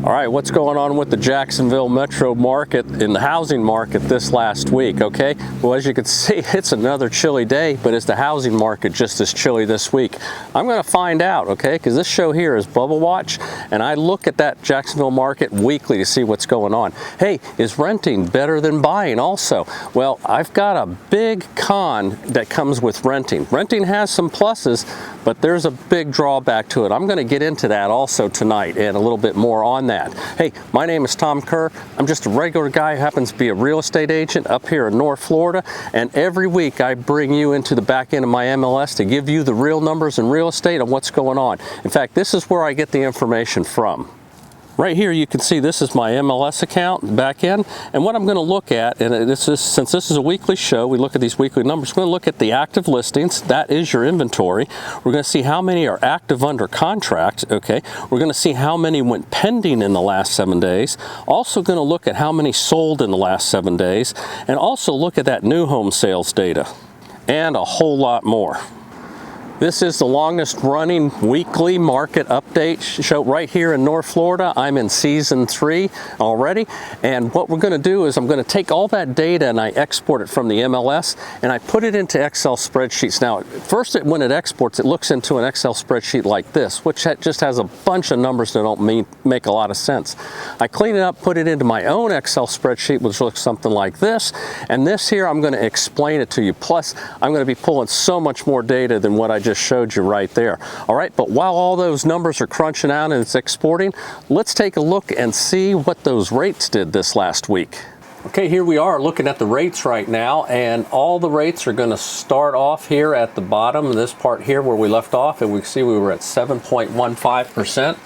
All right, what's going on with the Jacksonville metro market in the housing market this last week, okay? Well, as you can see, it's another chilly day, but is the housing market just as chilly this week? I'm gonna find out, okay? Because this show here is Bubble Watch, and I look at that Jacksonville market weekly to see what's going on. Hey, is renting better than buying also? Well, I've got a big con that comes with renting. Renting has some pluses, but there's a big drawback to it. I'm gonna get into that also tonight and a little bit more on that. Hey, my name is Tom Kerr. I'm just a regular guy who happens to be a real estate agent up here in North Florida, and every week I bring you into the back end of my MLS to give you the real numbers in real estate and what's going on. In fact, this is where I get the information from. Right here you can see this is my MLS account back end, and what I'm going to look at, and this is, since this is a weekly show, we look at these weekly numbers. We're going to look at the active listings. That is your inventory. We're going to see how many are active under contract, okay? We're going to see how many went pending in the last 7 days. Also going to look at how many sold in the last 7 days, and also look at that new home sales data, and a whole lot more. This is the longest running weekly market update show right here in North Florida. I'm in season 3 already, and what we're going to do is I'm going to take all that data and I export it from the MLS and I put it into Excel spreadsheets. Now first, when it exports, it looks into an Excel spreadsheet like this, which just has a bunch of numbers that don't make a lot of sense. I clean it up, put it into my own Excel spreadsheet, which looks something like this, and this here I'm going to explain it to you. Plus I'm going to be pulling so much more data than what I just showed you right there. All right, but while all those numbers are crunching out and it's exporting, let's take a look and see what those rates did this last week. Okay, here we are looking at the rates right now, and all the rates are going to start off here at the bottom, this part here where we left off, and we see we were at 7.15%.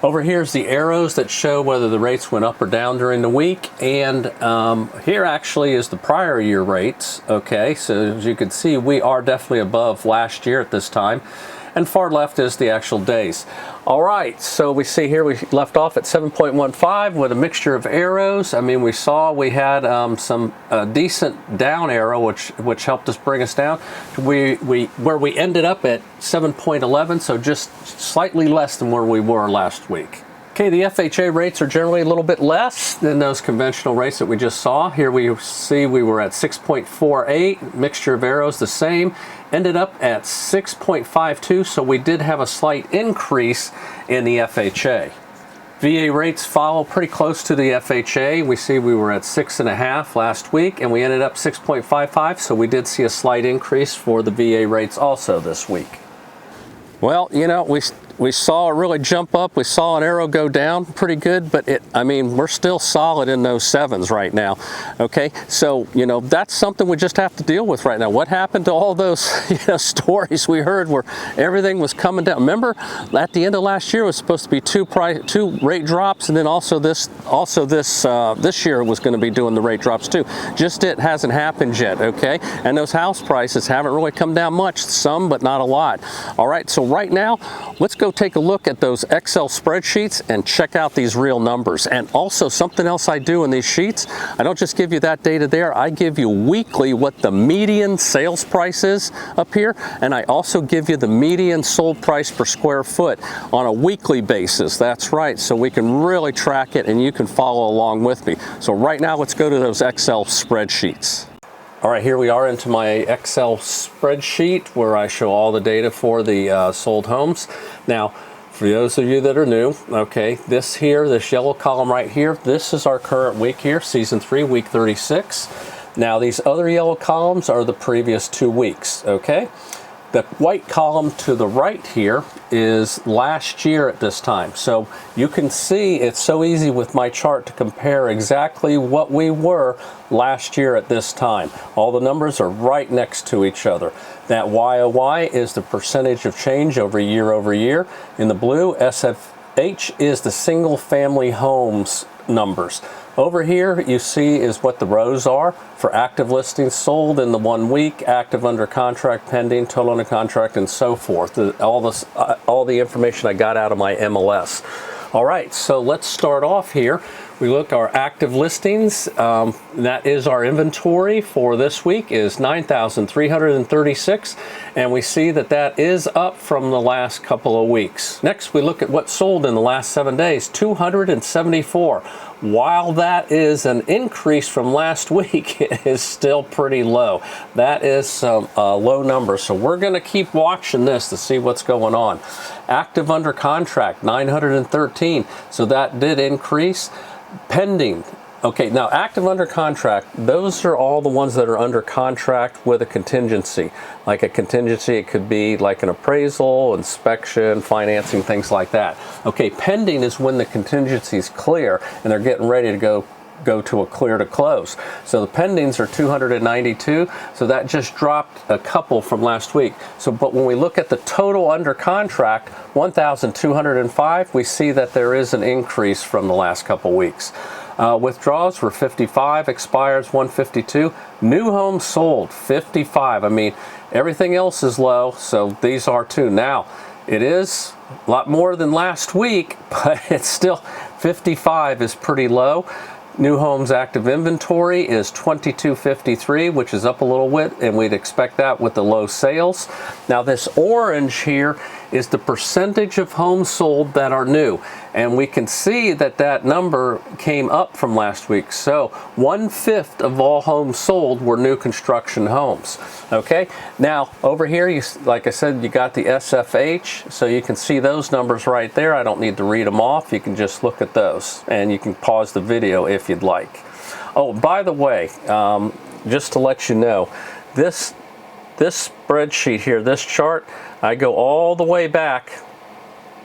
Over here is the arrows that show whether the rates went up or down during the week, and here actually is the prior year rates. Okay, so as you can see, we are definitely above last year at this time, and far left is the actual days. All right, so we see here we left off at 7.15 with a mixture of arrows. I mean, we saw we had some decent down arrow, which helped us bring us down. Where we ended up at 7.11, so just slightly less than where we were last week. Okay, the FHA rates are generally a little bit less than those conventional rates that we just saw. Here we see we were at 6.48, mixture of arrows the same, ended up at 6.52, so we did have a slight increase in the FHA. VA rates follow pretty close to the FHA. We see we were at 6.5 last week, and we ended up 6.55, so we did see a slight increase for the VA rates also this week. Well, you know, we saw it really jump up. We saw an arrow go down pretty good, but I mean, we're still solid in those 7s right now. Okay, so you know, that's something we just have to deal with right now. What happened to all those stories we heard where everything was coming down? Remember, at the end of last year it was supposed to be two rate drops, and then also this year was going to be doing the rate drops too. Just it hasn't happened yet. Okay, and those house prices haven't really come down much. Some, but not a lot. All right, so right now, let's go take a look at those Excel spreadsheets and check out these real numbers. And also something else I do in these sheets, I don't just give you that data there, I give you weekly what the median sales price is up here, and I also give you the median sold price per square foot on a weekly basis. That's right, so we can really track it and you can follow along with me. So right now, let's go to those Excel spreadsheets. All right, here we are into my Excel spreadsheet where I show all the data for the sold homes. Now, for those of you that are new, okay, this yellow column right here, this is our current week here, season 3, week 36. Now, these other yellow columns are the previous 2 weeks, okay? The white column to the right here is last year at this time. So you can see it's so easy with my chart to compare exactly what we were last year at this time. All the numbers are right next to each other. That YOY is the percentage of change over year. In the blue, SFH is the single family homes numbers. Over here you see is what the rows are for active listings sold in the 1 week, active under contract, pending, total under contract, and so forth. All the information I got out of my MLS. All right, so let's start off here We look our active listings, that is our inventory for this week is 9,336, and we see that that is up from the last couple of weeks. Next, we look at what sold in the last 7 days, 274. While that is an increase from last week, it is still pretty low. That is some low numbers, so we're going to keep watching this to see what's going on. Active under contract, 913, so that did increase. Pending. Okay, now active under contract, those are all the ones that are under contract with a contingency. Like a contingency, it could be like an appraisal, inspection, financing, things like that. Okay, pending is when the contingency is clear and they're getting ready to go to a clear to close. So the pendings are 292, so that just dropped a couple from last week. So, but when we look at the total under contract, 1,205, we see that there is an increase from the last couple weeks. Withdrawals were 55, expires 152, new homes sold 55. I mean, everything else is low, so these are too. Now, it is a lot more than last week, but it's still 55 is pretty low. New homes active inventory is 2253, which is up a little bit, and we'd expect that with the low sales. Now this orange here is the percentage of homes sold that are new, and we can see that that number came up from last week. So 1/5 of all homes sold were new construction homes. Okay, now over here, like I said, you got the SFH, so you can see those numbers right there. I don't need to read them off. You can just look at those, and you can pause the video if you'd like. Oh, by the way, just to let you know, this spreadsheet here, this chart, I go all the way back,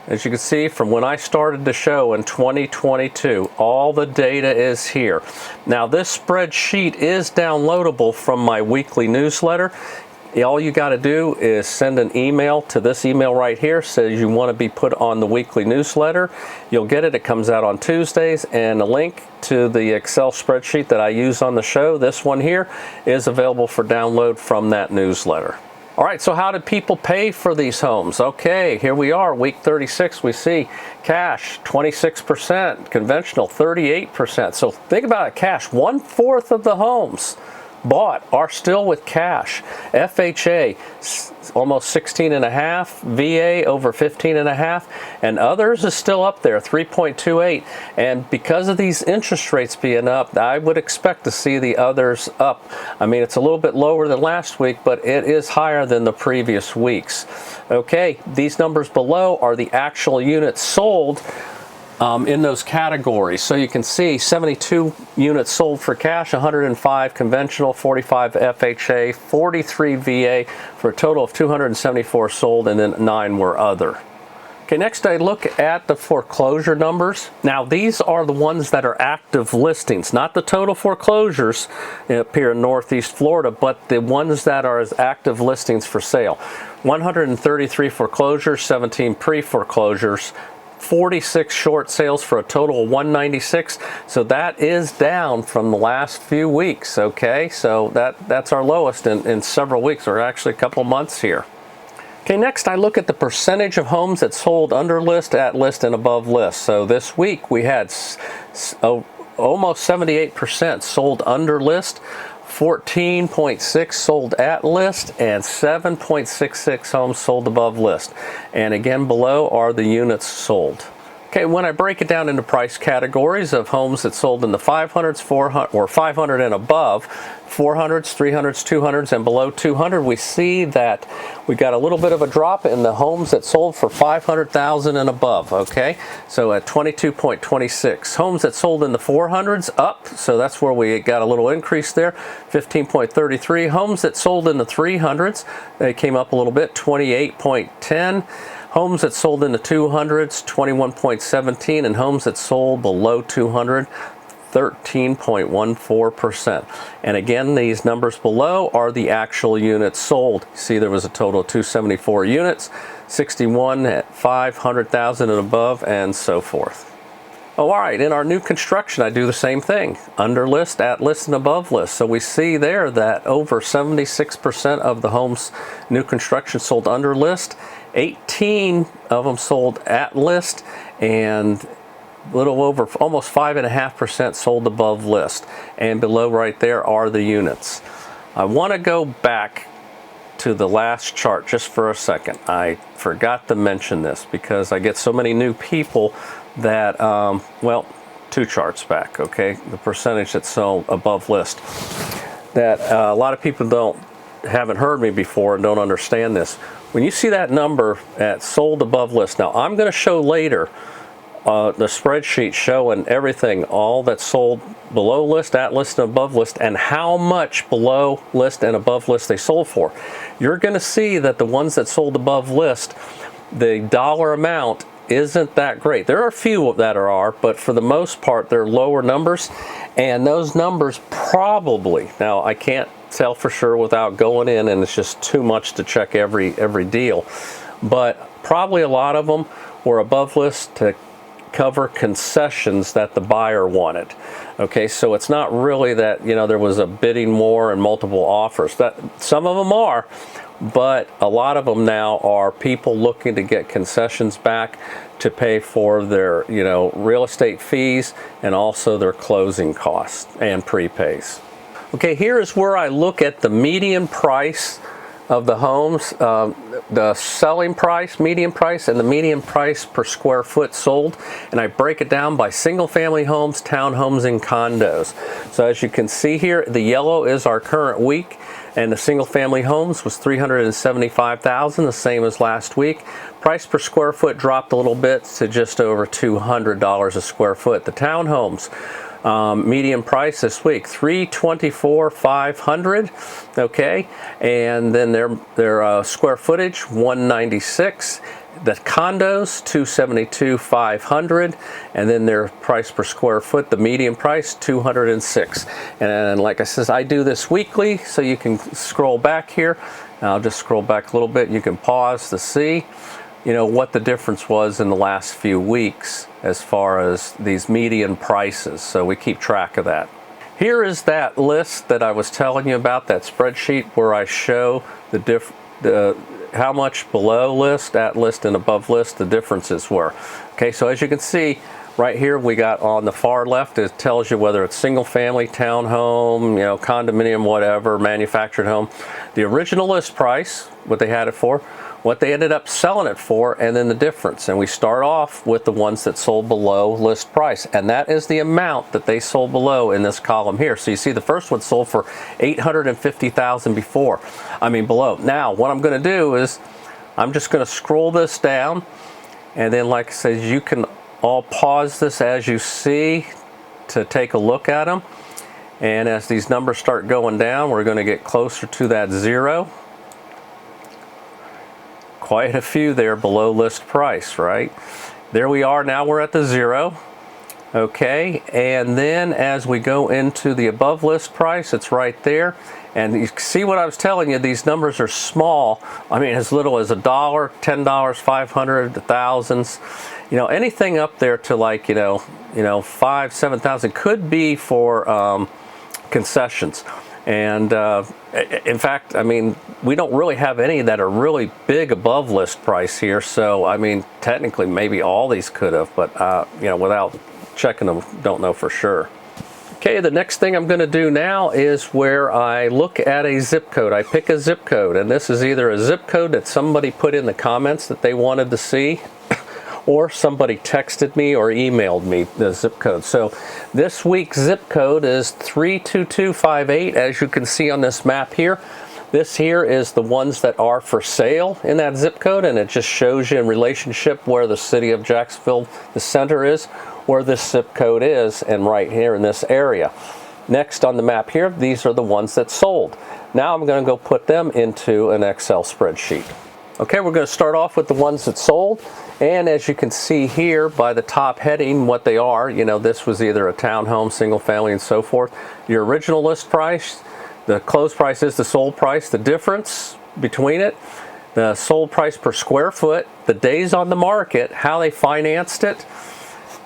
as you can see, from when I started the show in 2022. All the data is here. Now this spreadsheet is downloadable from my weekly newsletter. All you got to do is send an email to this email right here, says you want to be put on the weekly newsletter. You'll get it. It comes out on Tuesdays, and a link to the Excel spreadsheet that I use on the show, this one here, is available for download from that newsletter. All right, so how did people pay for these homes? Okay, here we are, week 36. We see cash, 26%, conventional, 38%. So think about it, cash, 1/4 of the homes bought are still with cash. FHA, almost 16.5, VA over 15.5, and others is still up there, 3.28. And because of these interest rates being up, I would expect to see the others up. I mean, it's a little bit lower than last week, but it is higher than the previous weeks. Okay, these numbers below are the actual units sold in those categories. So you can see 72 units sold for cash, 105 conventional, 45 FHA, 43 VA, for a total of 274 sold, and then 9 were other. Okay, next I look at the foreclosure numbers. Now these are the ones that are active listings, not the total foreclosures up here in Northeast Florida, but the ones that are as active listings for sale. 133 foreclosures, 17 pre-foreclosures, 46 short sales for a total of 196. So that is down from the last few weeks. Okay, so that's our lowest in several weeks, or actually a couple months here. Okay, next I look at the percentage of homes that sold under list, at list, and above list. So this week we had almost 78% sold under list, 14.6 sold at list, and 7.66 homes sold above list. And again, below are the units sold. Okay, when I break it down into price categories of homes that sold in the 500s, 400, or 500 and above, 400s, 300s, 200s, and below 200, we see that we got a little bit of a drop in the homes that sold for 500,000 and above. Okay, so at 22.26. Homes that sold in the 400s up, so that's where we got a little increase there, 15.33. Homes that sold in the 300s, they came up a little bit, 28.10. Homes that sold in the 200s, 21.17, and homes that sold below 200, 13.14%. And again, these numbers below are the actual units sold. See, there was a total of 274 units, 61 at 500,000 and above, and so forth. Oh, all right, in our new construction, I do the same thing. Under list, at list, and above list. So we see there that over 76% of the homes, new construction, sold under list. 18 of them sold at list, and little over, almost 5.5% sold above list. And below right there are the units. I want to go back to the last chart just for a second. I forgot to mention this because I get so many new people that, well, 2 charts back, okay? The percentage that's sold above list. That a lot of people haven't heard me before and don't understand this. When you see that number at sold above list, now I'm going to show later the spreadsheet showing everything, all that's sold below list, at list, and above list, and how much below list and above list they sold for. You're going to see that the ones that sold above list, the dollar amount isn't that great. There are a few that are, but for the most part, they're lower numbers, and those numbers probably, now I can't tell for sure without going in, and it's just too much to check every deal, but probably a lot of them were above list to cover concessions that the buyer wanted. Okay, so it's not really that, you know, there was a bidding war and multiple offers. That some of them are, but a lot of them now are people looking to get concessions back to pay for their, you know, real estate fees and also their closing costs and prepays. Okay, here is where I look at the median price of the homes, the selling price, median price, and the median price per square foot sold, and I break it down by single family homes, townhomes, and condos. So as you can see here, the yellow is our current week, and the single family homes was $375,000, the same as last week. Price per square foot dropped a little bit to just over $200 a square foot. The townhomes, median price this week, $324,500, okay, and then their square footage, 196. The condos, $272,500, and then their price per square foot, the median price, $206. And like I said, I do this weekly, so you can scroll back here. I'll just scroll back a little bit. You can pause to see, you know, what the difference was in the last few weeks as far as these median prices. So we keep track of that. Here is that list that I was telling you about, that spreadsheet where I show how much below list, at list, and above list the differences were. Okay, so as you can see right here, we got on the far left, it tells you whether it's single family, townhome, you know, condominium, whatever, manufactured home, the original list price, what they had it for, what they ended up selling it for, and then the difference. And we start off with the ones that sold below list price, and that is the amount that they sold below in this column here. So you see the first one sold for $850,000 below. Now what I'm going to do is I'm just going to scroll this down, and then like I said, you can all pause this as you see to take a look at them. And as these numbers start going down, we're going to get closer to that zero. Quite a few there below list price, right? There we are, now we're at the zero. Okay, and then as we go into the above list price, it's right there. And you see what I was telling you, these numbers are small. I mean, as little as $1, $10, 500, the thousands. You know, anything up there to like, you know, 5,000, 7,000 could be for concessions. And in fact, I mean, we don't really have any that are really big above list price here. So, I mean, technically maybe all these could have, but, you know, without checking them, don't know for sure. Okay, the next thing I'm going to do now is where I look at a zip code. I pick a zip code, and this is either a zip code that somebody put in the comments that they wanted to see, or somebody texted me or emailed me the zip code. So this week's zip code is 32258, as you can see on this map here. This here is the ones that are for sale in that zip code, and it just shows you in relationship where the city of Jacksonville, the center is, where this zip code is, and right here in this area. Next on the map here, these are the ones that sold. Now I'm going to go put them into an Excel spreadsheet. Okay, we're going to start off with the ones that sold, and as you can see here by the top heading what they are, you know, this was either a townhome, single family, and so forth. Your original list price, the closed price is the sold price, the difference between it, the sold price per square foot, the days on the market, how they financed it,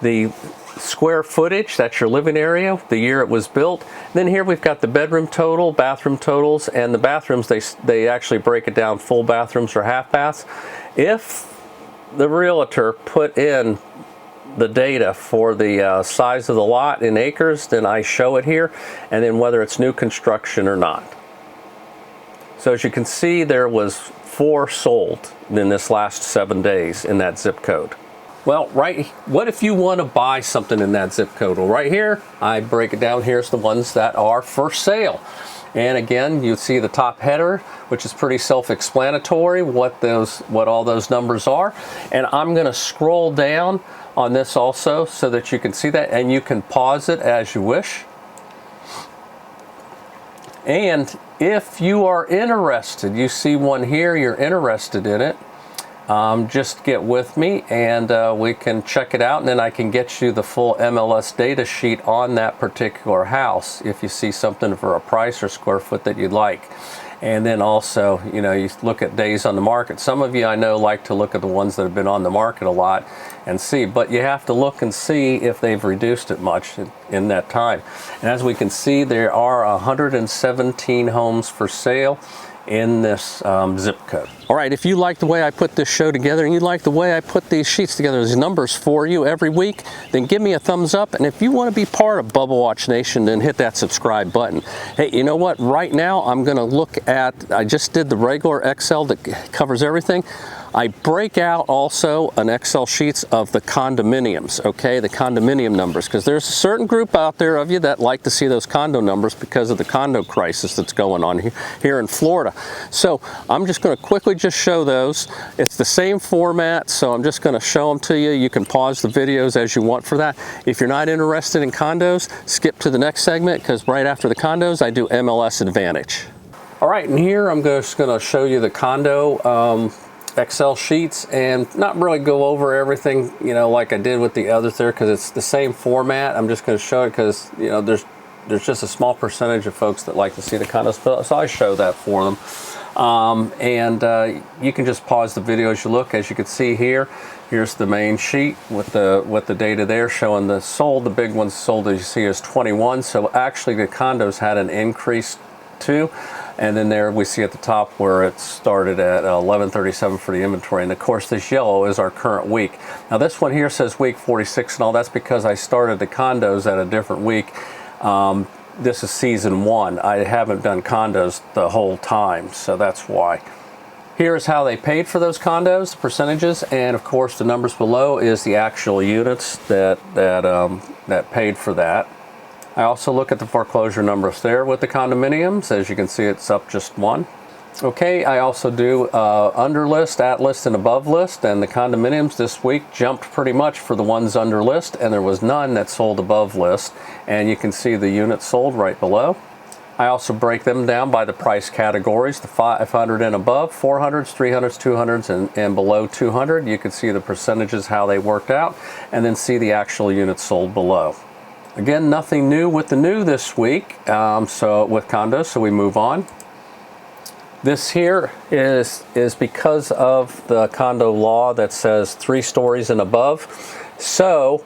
the square footage, that's your living area, the year it was built. Then here we've got the bedroom total, bathroom totals, and the bathrooms, they actually break it down full bathrooms or half baths. If the realtor put in the data for the size of the lot in acres, then I show it here, and then whether it's new construction or not. So as you can see, there was 4 sold in this last 7 days in that zip code. Well, what if you want to buy something in that zip code? Well, right here, I break it down. Here's the ones that are for sale. And again, you see the top header, which is pretty self-explanatory, what all those numbers are. And I'm going to scroll down on this also so that you can see that, and you can pause it as you wish. And if you are interested, you see one here, you're interested in it, just get with me and we can check it out, and then I can get you the full MLS data sheet on that particular house if you see something for a price or square foot that you'd like. And then also, you know, you look at days on the market. Some of you I know like to look at the ones that have been on the market a lot and see, but you have to look and see if they've reduced it much in that time. And as we can see, there are 117 homes for sale in this zip code. All right, if you like the way I put this show together and you like the way I put these sheets together, these numbers for you every week, then give me a thumbs up. And if you want to be part of Bubble Watch Nation, then hit that subscribe button. Hey, you know what? Right now, I'm going to look at, I just did the regular Excel that covers everything. I break out also an Excel sheets of the condominiums, okay, the condominium numbers, because there's a certain group out there of you that like to see those condo numbers because of the condo crisis that's going on here in Florida. So I'm just going to quickly just show those. It's the same format, so I'm just going to show them to you. You can pause the videos as you want for that. If you're not interested in condos, skip to the next segment, because right after the condos, I do MLS Advantage. All right, and here I'm just going to show you the condo Excel sheets and not really go over everything, you know, like I did with the others there, because it's the same format. I'm just going to show it because, you know, there's just a small percentage of folks that like to see the condos, so I show that for them. You can just pause the video as you look. As you can see here, here's the main sheet with the data there showing the sold. The big ones sold, as you see, is 21. So actually the condos had an increase too. And then there we see at the top where it started at 1137 for the inventory. And of course this yellow is our current week. Now this one here says week 46 and all. That's because I started the condos at a different week. This is season 1. I haven't done condos the whole time, so that's why. Here's how they paid for those condos, the percentages, and of course the numbers below is the actual units that paid for that. I also look at the foreclosure numbers there with the condominiums. As you can see, it's up just 1. Okay, I also do under list, at list, and above list, and the condominiums this week jumped pretty much for the ones under list, and there was none that sold above list, and you can see the units sold right below. I also break them down by the price categories, the 500 and above, 400s, 300s, 200s, and below 200. You can see the percentages, how they worked out, and then see the actual units sold below. Again, nothing new with the new this week, so with condos, so we move on. This here is because of the condo law that says 3 stories and above. So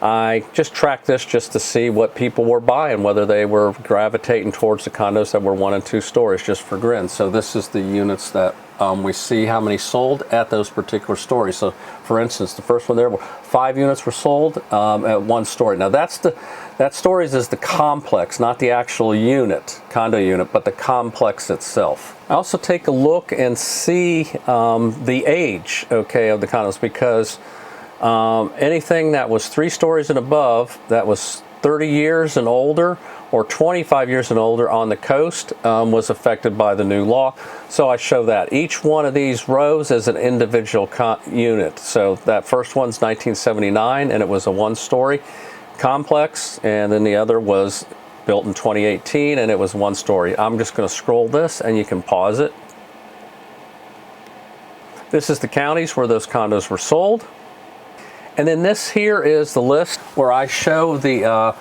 I just tracked this just to see what people were buying, whether they were gravitating towards the condos that were 1 and 2 stories, just for grins. So this is the units that we see how many sold at those particular stories. So for instance, the first one there, 5 units were sold at 1 story. Now that stories is the complex, not the actual unit, condo unit, but the complex itself. I also take a look and see the age, okay, of the condos, because anything that was 3 stories and above, that was 30 years and older, or 25 years and older on the coast, was affected by the new law. So I show that. Each one of these rows is an individual unit. So that first one's 1979, and it was a 1-story complex, and then the other was built in 2018, and it was 1 story. I'm just going to scroll this, and you can pause it. This is the counties where those condos were sold. And then this here is the list where I show the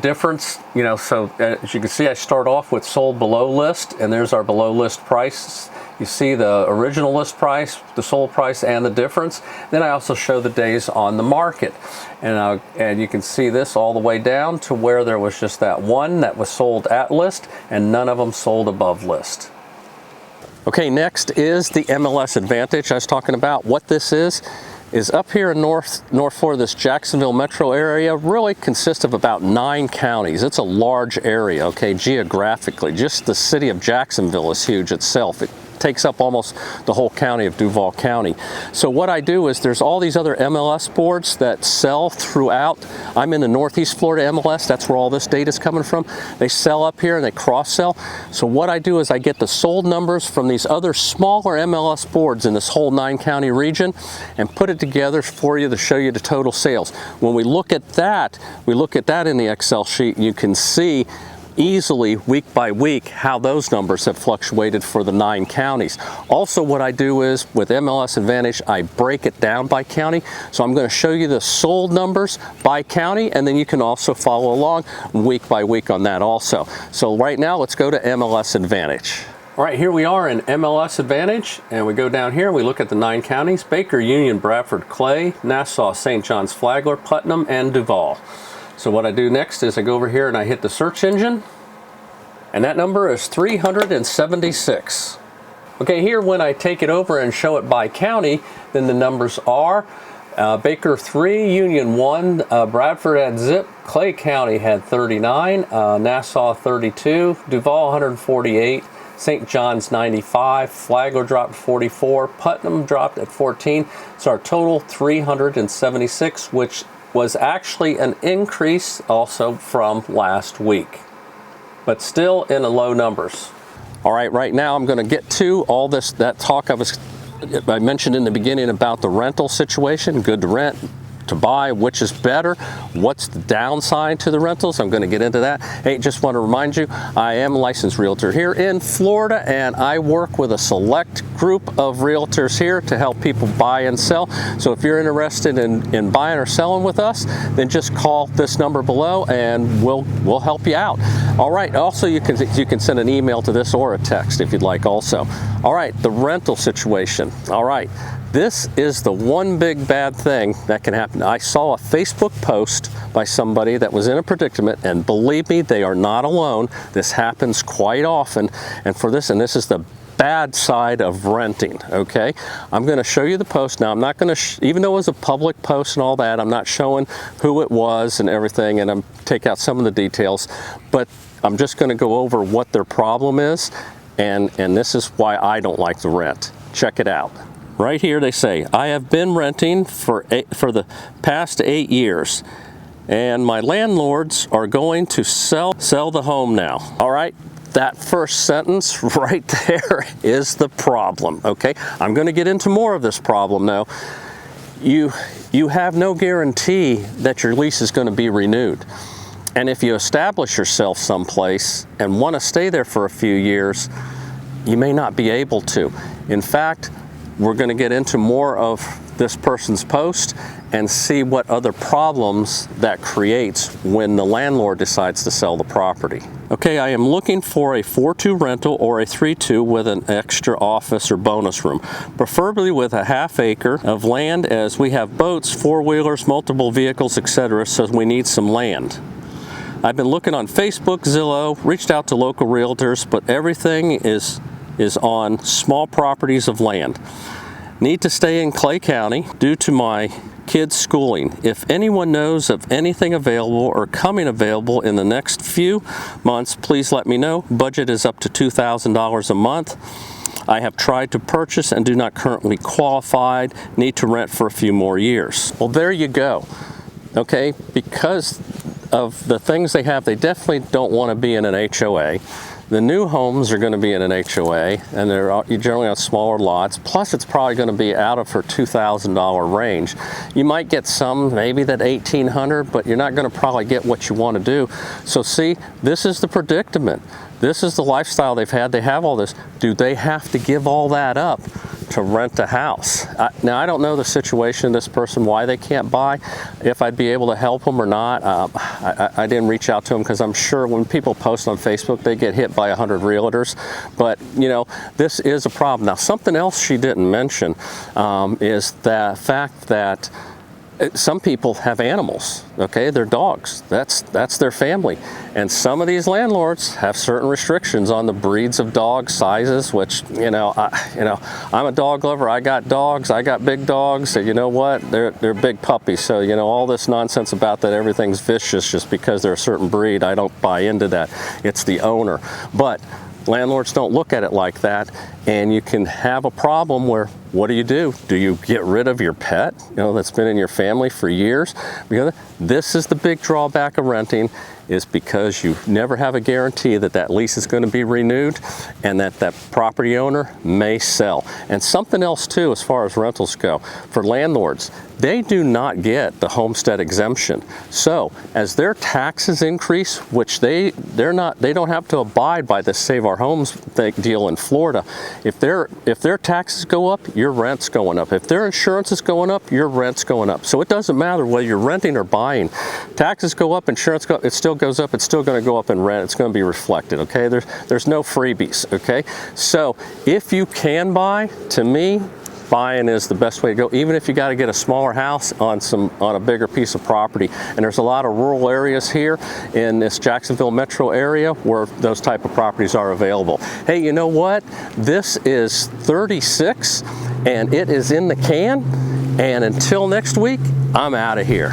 difference, so as you can see, I start off with sold below list, and there's our below list price. You see the original list price, the sold price, and the difference. Then I also show the days on the market. And you can see this all the way down to where there was just that one that was sold at list, and none of them sold above list. Okay, next is the MLS Advantage I was talking about. What this is, is up here in North Florida, this Jacksonville metro area really consists of about 9 counties. It's a large area, okay, geographically. Just the city of Jacksonville is huge itself. It takes up almost the whole county of Duval County. So what I do is there's all these other MLS boards that sell throughout. I'm in the Northeast Florida MLS, that's where all this data is coming from. They sell up here and they cross sell. So what I do is I get the sold numbers from these other smaller MLS boards in this whole 9 county region and put it together for you to show you the total sales. When we look at that in the Excel sheet, you can see easily week by week how those numbers have fluctuated for the 9 counties. Also, what I do is with MLS Advantage, I break it down by county. So I'm going to show you the sold numbers by county, and then you can also follow along week by week on that also. So right now, let's go to MLS Advantage. All right, here we are in MLS Advantage, and we go down here and we look at the 9 counties: Baker, Union, Bradford, Clay, Nassau, St. John's, Flagler, Putnam, and Duval. So what I do next is I go over here and I hit the search engine, and that number is 376. Okay, here when I take it over and show it by county, then the numbers are Baker 3, Union 1, Bradford had zip, Clay County had 39, Nassau 32, Duval 148, St. John's 95, Flagler dropped 44, Putnam dropped at 14. So our total 376, which was actually an increase also from last week, but still in the low numbers. All right, right now I'm going to get to all that talk I mentioned in the beginning about the rental situation. Good to rent, to buy, which is better, what's the downside to the rentals. I'm going to get into that. Hey, just want to remind you, I am a licensed realtor here in Florida, and I work with a select group of realtors here to help people buy and sell. So if you're interested in buying or selling with us, then just call this number below and we'll help you out. All right, also you can send an email to this or a text if you'd like also. All right, the rental situation. All right, this is the one big bad thing that can happen. I saw a Facebook post by somebody that was in a predicament, and believe me, they are not alone. This happens quite often, and this is the bad side of renting, okay? I'm going to show you the post. Now, I'm not going to, even though it was a public post and all that, I'm not showing who it was and everything, and I'm take out some of the details, but I'm just going to go over what their problem is, and this is why I don't like to rent. Check it out. Right here they say, I have been renting for the past 8 years, and my landlords are going to sell the home now. All right, that first sentence right there is the problem, okay? I'm going to get into more of this problem now. You have no guarantee that your lease is going to be renewed. And if you establish yourself someplace and want to stay there for a few years, you may not be able to. In fact, we're going to get into more of this person's post and see what other problems that creates when the landlord decides to sell the property. Okay, I am looking for a 4-2 rental or a 3-2 with an extra office or bonus room, preferably with a ½ acre of land, as we have boats, 4-wheelers, multiple vehicles, etc., so we need some land. I've been looking on Facebook, Zillow, reached out to local realtors, but everything is on small properties of land. Need to stay in Clay County due to my kids' schooling. If anyone knows of anything available or coming available in the next few months, please let me know. Budget is up to $2,000 a month. I have tried to purchase and do not currently qualify. Need to rent for a few more years. Well, there you go. Okay, because of the things they have, they definitely don't want to be in an HOA. The new homes are going to be in an HOA, and they're generally on smaller lots. Plus, it's probably going to be out of her $2,000 range. You might get some, maybe that $1,800, but you're not going to probably get what you want to do. So see, this is the predicament. This is the lifestyle they've had. They have all this. Do they have to give all that up to rent a house? Now, I don't know the situation of this person, why they can't buy, if I'd be able to help them or not. I didn't reach out to them because I'm sure when people post on Facebook, they get hit by 100 realtors. But, you know, this is a problem. Now, something else she didn't mention is the fact that Some people have animals, okay? They're dogs. That's their family. And some of these landlords have certain restrictions on the breeds of dog sizes, which, I'm a dog lover. I got dogs. I got big dogs. So you know what? They're big puppies. So, all this nonsense about that everything's vicious just because they're a certain breed, I don't buy into that. It's the owner. But landlords don't look at it like that, and you can have a problem where, what do? Do you get rid of your pet, that's been in your family for years? Because this is the big drawback of renting, is because you never have a guarantee that that lease is going to be renewed and that that property owner may sell. And something else too, as far as rentals go, for landlords, they do not get the homestead exemption. So as their taxes increase, which they don't have to abide by the Save Our Homes deal in Florida. If their taxes go up, your rent's going up. If their insurance is going up, your rent's going up. So it doesn't matter whether you're renting or buying. Taxes go up, insurance it still goes up. It's still going to go up in rent. It's going to be reflected. Okay, there's no freebies. Okay, so if you can buy, to me, buying is the best way to go, even if you got to get a smaller house on a bigger piece of property. And there's a lot of rural areas here in this Jacksonville metro area where those type of properties are available. Hey, you know what? This is 36 and it is in the can. And until next week, I'm out of here.